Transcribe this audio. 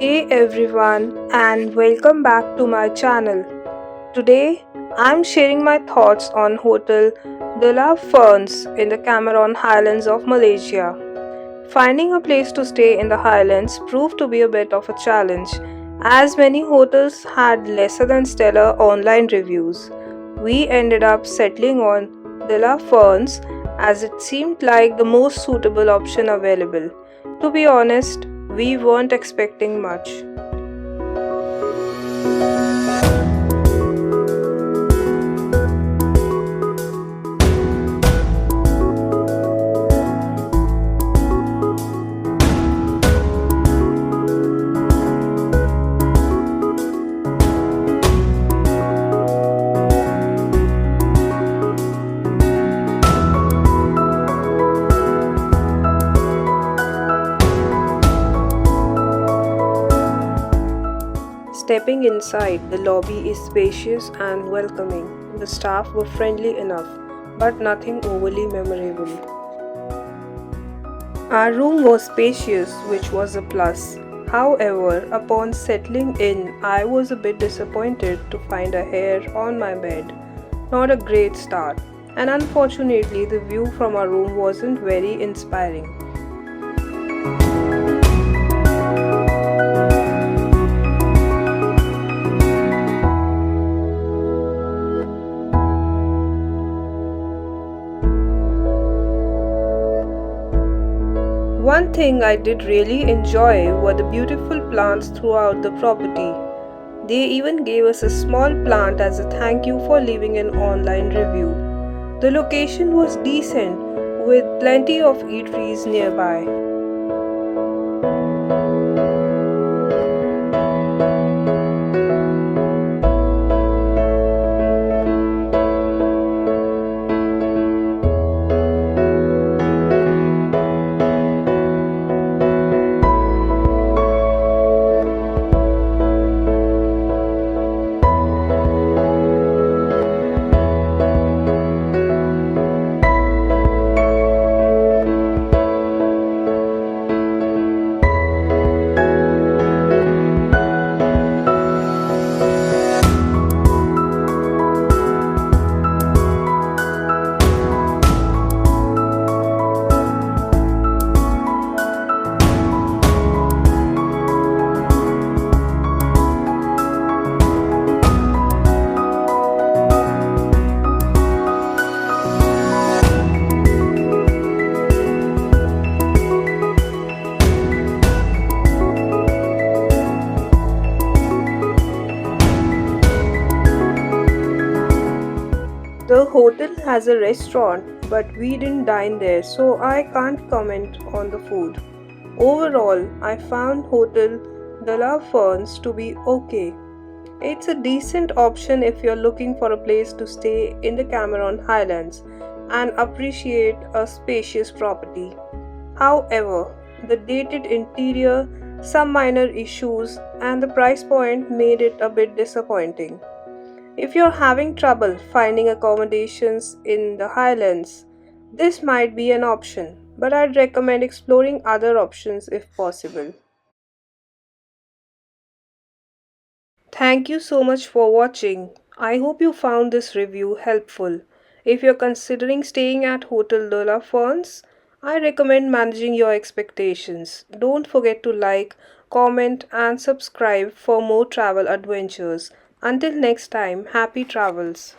Hey everyone, and welcome back to my channel. Today, I'm sharing my thoughts on Hotel De'la Ferns in the Cameron Highlands of Malaysia. Finding a place to stay in the highlands proved to be a bit of a challenge, as many hotels had lesser than stellar online reviews. We ended up settling on De'la Ferns as it seemed like the most suitable option available. To be honest, we weren't expecting much. Stepping inside, the lobby is spacious and welcoming. The staff were friendly enough, but nothing overly memorable. Our room was spacious, which was a plus. However, upon settling in, I was a bit disappointed to find a hair on my bed. Not a great start, and unfortunately, the view from our room wasn't very inspiring. One thing I did really enjoy were the beautiful plants throughout the property. They even gave us a small plant as a thank you for leaving an online review. The location was decent with plenty of eateries nearby. The hotel has a restaurant, but we didn't dine there, so I can't comment on the food. Overall, I found Hotel De'la Ferns to be okay. It's a decent option if you're looking for a place to stay in the Cameron Highlands and appreciate a spacious property. However, the dated interior, some minor issues, and the price point made it a bit disappointing. If you're having trouble finding accommodations in the Highlands, this might be an option, but I'd recommend exploring other options if possible. Thank you so much for watching. I hope you found this review helpful. If you're considering staying at Hotel De'la Ferns, I recommend managing your expectations. Don't forget to like, comment, and subscribe for more travel adventures. Until next time, happy travels.